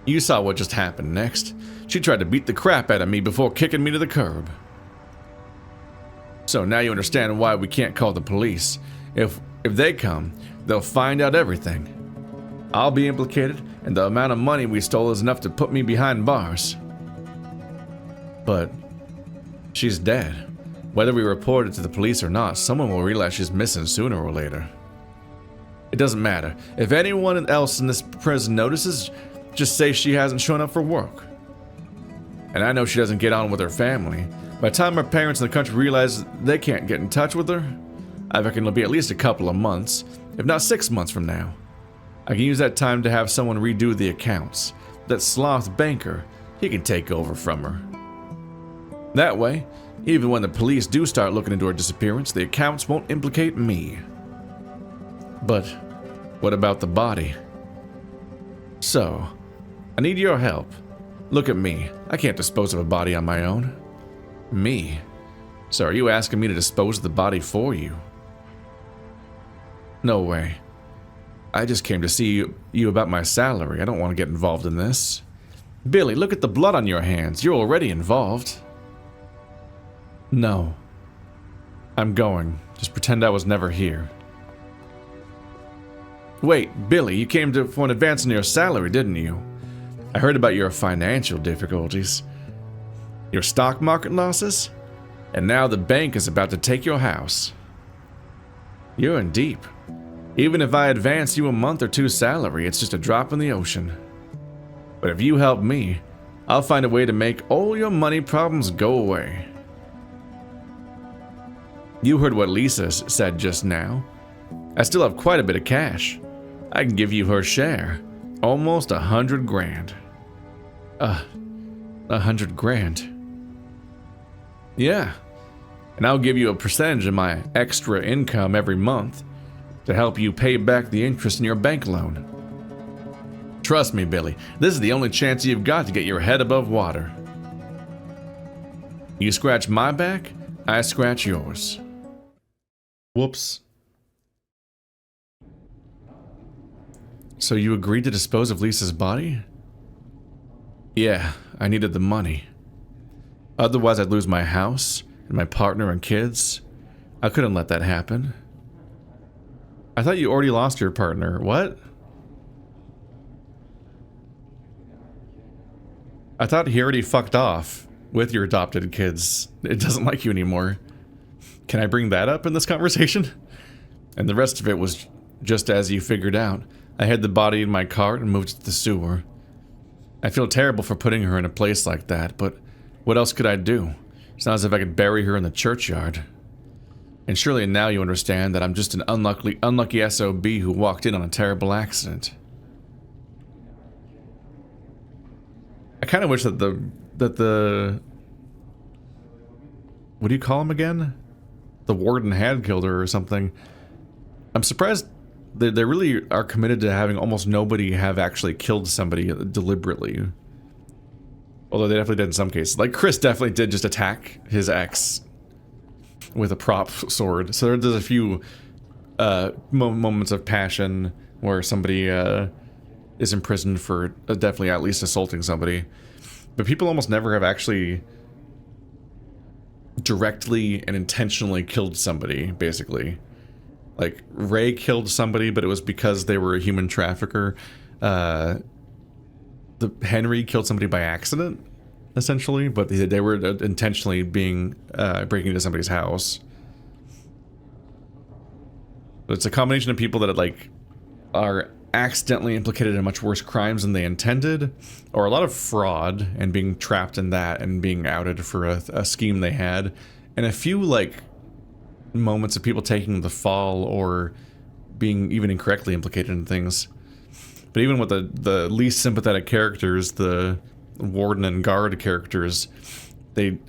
You saw what just happened next. She tried to beat the crap out of me before kicking me to the curb. So now you understand why we can't call the police. If they come, they'll find out everything. I'll be implicated, and the amount of money we stole is enough to put me behind bars. But she's dead. Whether we report it to the police or not, someone will realize she's missing sooner or later. It doesn't matter. If anyone else in this prison notices, just say she hasn't shown up for work. And I know she doesn't get on with her family. By the time her parents in the country realize they can't get in touch with her, I reckon it'll be at least a couple of months, if not 6 months from now. I can use that time to have someone redo the accounts. That sloth banker, he can take over from her. That way, even when the police do start looking into her disappearance, the accounts won't implicate me. But what about the body? So, I need your help. Look at me. I can't dispose of a body on my own. Me? So are you asking me to dispose of the body for you? No way. I just came to see you about my salary. I don't want to get involved in this. Billy, look at the blood on your hands. You're already involved. No. I'm going. Just pretend I was never here. Wait, Billy, you came for an advance in your salary, didn't you? I heard about your financial difficulties. Your stock market losses? And now the bank is about to take your house. You're in deep. Even if I advance you a month or two's salary, it's just a drop in the ocean. But if you help me, I'll find a way to make all your money problems go away. You heard what Lisa said just now. I still have quite a bit of cash. I can give you her share. Almost 100 grand. 100 grand. Yeah. And I'll give you a percentage of my extra income every month to help you pay back the interest in your bank loan. Trust me, Billy, this is the only chance you've got to get your head above water. You scratch my back, I scratch yours. Whoops. So you agreed to dispose of Lisa's body? Yeah, I needed the money. Otherwise I'd lose my house, and my partner and kids. I couldn't let that happen. I thought you already lost your partner. What? I thought he already fucked off with your adopted kids. It doesn't like you anymore. Can I bring that up in this conversation? And the rest of it was just as you figured out. I had the body in my cart and moved it to the sewer. I feel terrible for putting her in a place like that, but what else could I do? It's not as if I could bury her in the churchyard. And surely now you understand that I'm just an unlucky SOB who walked in on a terrible accident. I kind of wish that the what do you call him again? The warden had killed her or something. I'm surprised they really are committed to having almost nobody have actually killed somebody deliberately. Although they definitely did in some cases. Like Chris definitely did just attack his ex with a prop sword. So there's a few moments of passion where somebody is imprisoned for definitely at least assaulting somebody. But people almost never have actually directly and intentionally killed somebody, basically. Like, Ray killed somebody, but it was because they were a human trafficker. Henry killed somebody by accident, essentially, but they were intentionally breaking into somebody's house. But it's a combination of people that like are accidentally implicated in much worse crimes than they intended, or a lot of fraud and being trapped in that and being outed for a scheme they had, and a few like moments of people taking the fall or being even incorrectly implicated in things. But even with the least sympathetic characters, the warden and guard characters,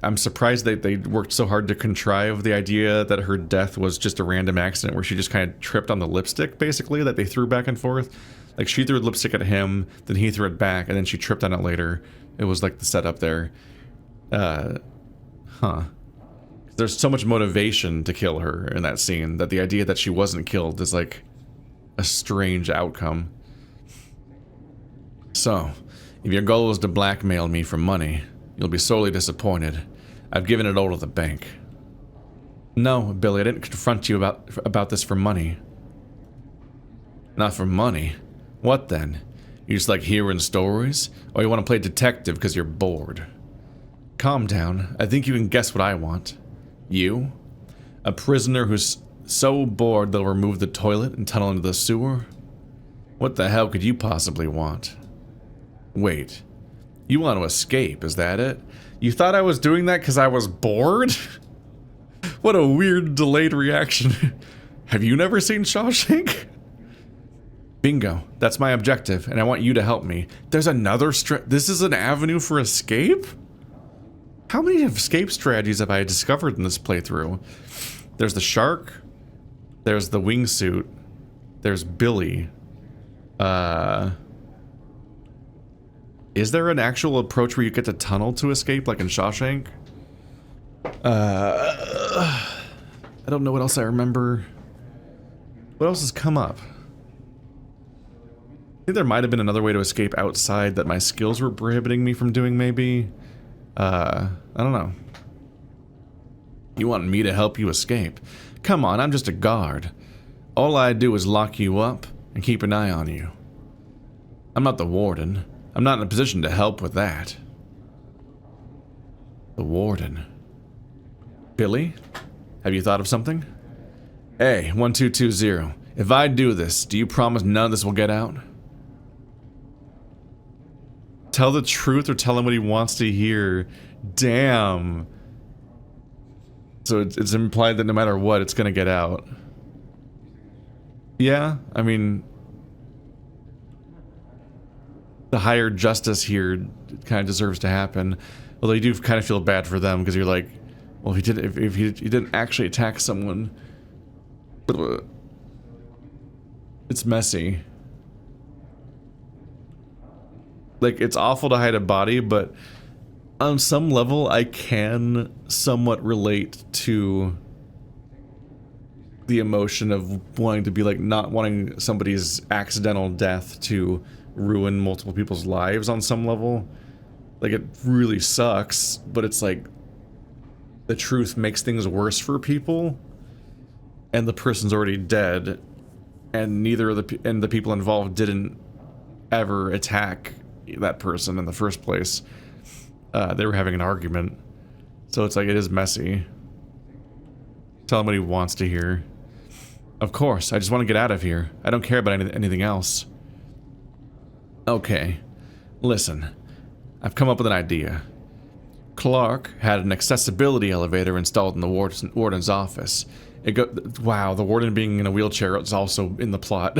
I'm surprised that they worked so hard to contrive the idea that her death was just a random accident where she just kind of tripped on the lipstick, basically, that they threw back and forth. Like, she threw lipstick at him, then he threw it back, and then she tripped on it later. It was like the setup there. There's so much motivation to kill her in that scene that the idea that she wasn't killed is like a strange outcome. So, if your goal is to blackmail me for money, you'll be sorely disappointed. I've given it all to the bank. No, Billy, I didn't confront you about this for money. Not for money? What then? You just like hearing stories? Or you want to play detective because you're bored? Calm down. I think you can guess what I want. You? A prisoner who's so bored they'll remove the toilet and tunnel into the sewer? What the hell could you possibly want? Wait. You want to escape, is that it? You thought I was doing that because I was bored? What a weird delayed reaction. Have you never seen Shawshank? Bingo. That's my objective, and I want you to help me. There's another this is an avenue for escape? How many escape strategies have I discovered in this playthrough? There's the shark. There's the wingsuit. There's Billy. Is there an actual approach where you get to tunnel to escape, like in Shawshank? I don't know what else I remember. What else has come up? I think there might have been another way to escape outside that my skills were prohibiting me from doing, maybe. I don't know. You want me to help you escape? Come on, I'm just a guard. All I do is lock you up and keep an eye on you. I'm not the warden. I'm not in a position to help with that. The warden. Billy? Have you thought of something? Hey, 1220. If I do this, do you promise none of this will get out? Tell the truth or tell him what he wants to hear. Damn. So it's implied that no matter what, it's gonna get out. Yeah, I mean, the higher justice here kind of deserves to happen. Although you do kind of feel bad for them because you're like, well, if he didn't actually attack someone, it's messy. Like, it's awful to hide a body, but On some level, I can somewhat relate to the emotion of wanting to be like, not wanting somebody's accidental death to ruin multiple people's lives on some level. Like, it really sucks, but it's like the truth makes things worse for people, and the person's already dead, and neither of the people involved didn't ever attack that person in the first place. They were having an argument, so it's like, it is messy. Tell him what he wants to hear. Of course, I just want to get out of here. I don't care about anything else. Okay, listen. I've come up with an idea. Clark had an accessibility elevator installed in the warden's office. Wow, the warden being in a wheelchair is also in the plot.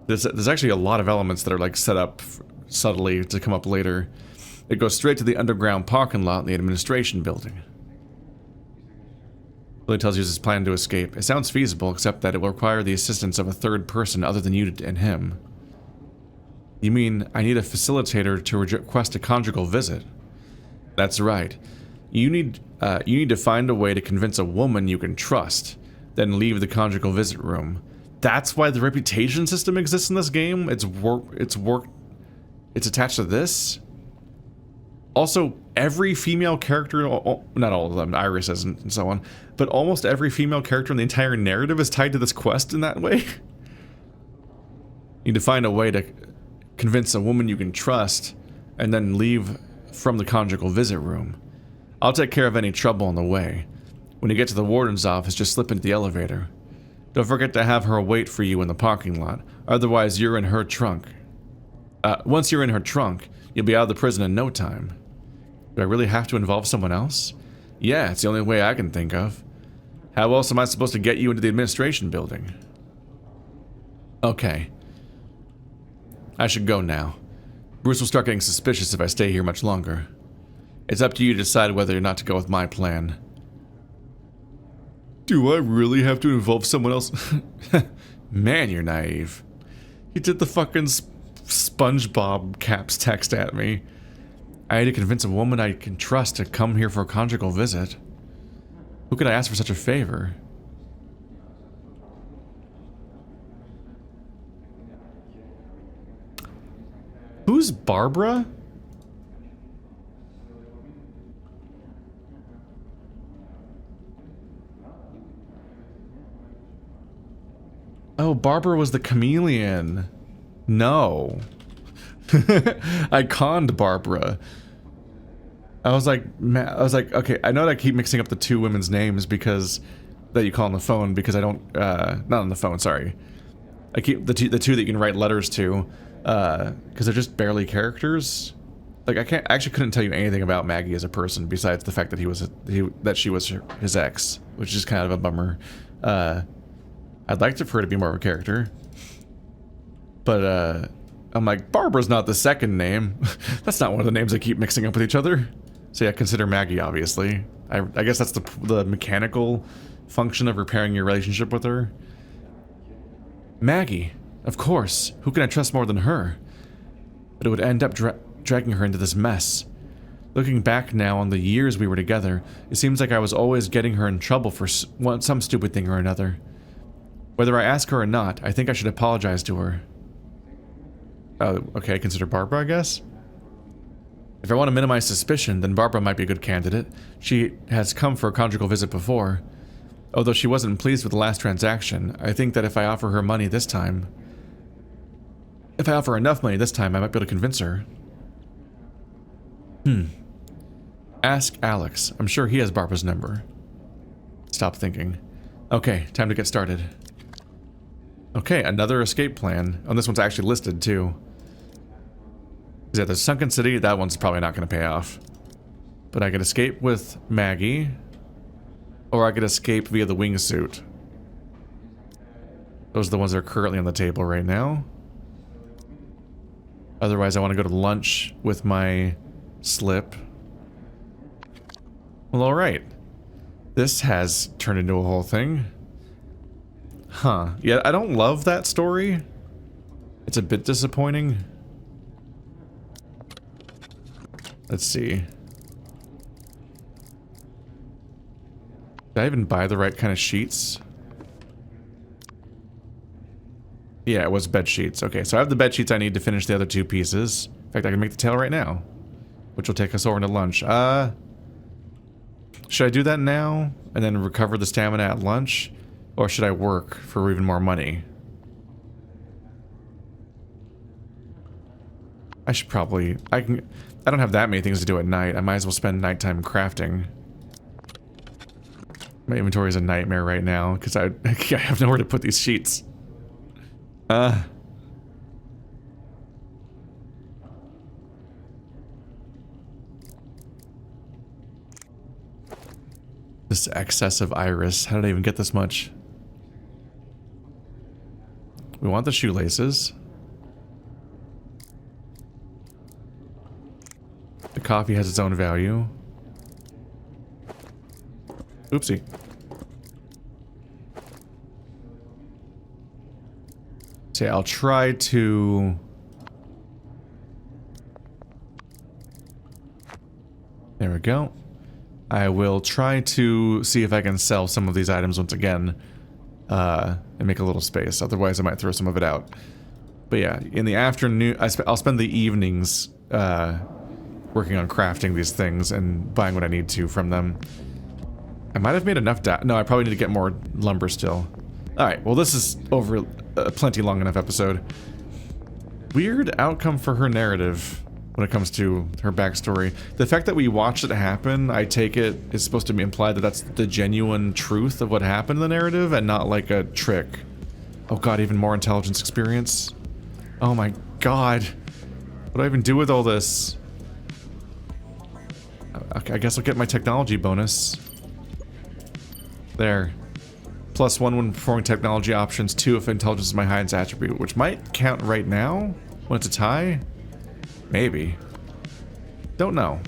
There's actually a lot of elements that are like set up subtly to come up later. It goes straight to the underground parking lot in the administration building. Billy tells you his plan to escape. It sounds feasible, except that it will require the assistance of a third person other than you and him. You mean, I need a facilitator to request a conjugal visit? That's right. You need to find a way to convince a woman you can trust, then leave the conjugal visit room. That's why the reputation system exists in this game? It's attached to this? Also, every female character, not all of them, Iris isn't, and so on, but almost every female character in the entire narrative is tied to this quest in that way. You need to find a way to convince a woman you can trust, and then leave from the conjugal visit room. I'll take care of any trouble on the way. When you get to the warden's office, just slip into the elevator. Don't forget to have her wait for you in the parking lot, otherwise you're in her trunk. Once you're in her trunk, you'll be out of the prison in no time. Do I really have to involve someone else? Yeah, it's the only way I can think of. How else am I supposed to get you into the administration building? Okay. I should go now. Bruce will start getting suspicious if I stay here much longer. It's up to you to decide whether or not to go with my plan. Do I really have to involve someone else? Man, you're naive. He did the fucking SpongeBob caps text at me. I had to convince a woman I can trust to come here for a conjugal visit. Who could I ask for such a favor? Who's Barbara? Oh, Barbara was the chameleon. No. I conned Barbara. I was like, okay, I know that I keep mixing up the two women's names because that you call on the phone because I don't, not on the phone, sorry. I keep the two that you can write letters to, because they're just barely characters. Like, I actually couldn't tell you anything about Maggie as a person besides the fact that that she was his ex, which is kind of a bummer. I'd like for her to be more of a character, but I'm like, Barbara's not the second name. That's not one of the names I keep mixing up with each other. So yeah, consider Maggie, obviously. I guess that's the mechanical function of repairing your relationship with her. Maggie, of course. Who can I trust more than her? But it would end up dragging her into this mess. Looking back now on the years we were together, it seems like I was always getting her in trouble for some stupid thing or another. Whether I ask her or not, I think I should apologize to her. Okay, consider Barbara, I guess? If I want to minimize suspicion, then Barbara might be a good candidate. She has come for a conjugal visit before. Although she wasn't pleased with the last transaction, I think that if I offer her money this time... If I offer enough money this time, I might be able to convince her. Ask Alex. I'm sure he has Barbara's number. Stop thinking. Okay, time to get started. Okay, another escape plan. Oh, this one's actually listed, too. Yeah, the Sunken City, that one's probably not going to pay off. But I could escape with Maggie. Or I could escape via the wingsuit. Those are the ones that are currently on the table right now. Otherwise, I want to go to lunch with my slip. Well, alright. This has turned into a whole thing. Huh. Yeah, I don't love that story. It's a bit disappointing. Let's see. I even buy the right kind of sheets? Yeah, it was bed sheets. Okay, so I have the bed sheets I need to finish the other 2 pieces. In fact, I can make the tail right now, which will take us over to lunch. Should I do that now and then recover the stamina at lunch? Or should I work for even more money? I should probably... I don't have that many things to do at night. I might as well spend nighttime crafting. My inventory is a nightmare right now because I have nowhere to put these sheets. This excessive iris. How did I even get this much? We want the shoelaces. The coffee has its own value. Oopsie. So yeah, I'll try to... There we go. I will try to see if I can sell some of these items once again, and make a little space. Otherwise, I might throw some of it out. But yeah, in the afternoon, I'll spend the evenings working on crafting these things and buying what I need to from them. I might have made enough no, I probably need to get more lumber still. Alright, well this is over a plenty long enough episode. Weird outcome for her narrative when it comes to her backstory. The fact that we watched it happen, I take it is supposed to be implied that that's the genuine truth of what happened in the narrative and not like a trick. Oh god, even more intelligence experience. Oh my god. What do I even do with all this? Okay, I guess I'll get my technology bonus. There. +1 when performing technology options, 2 if intelligence is my highest attribute, which might count right now when it's a tie? Maybe. Don't know.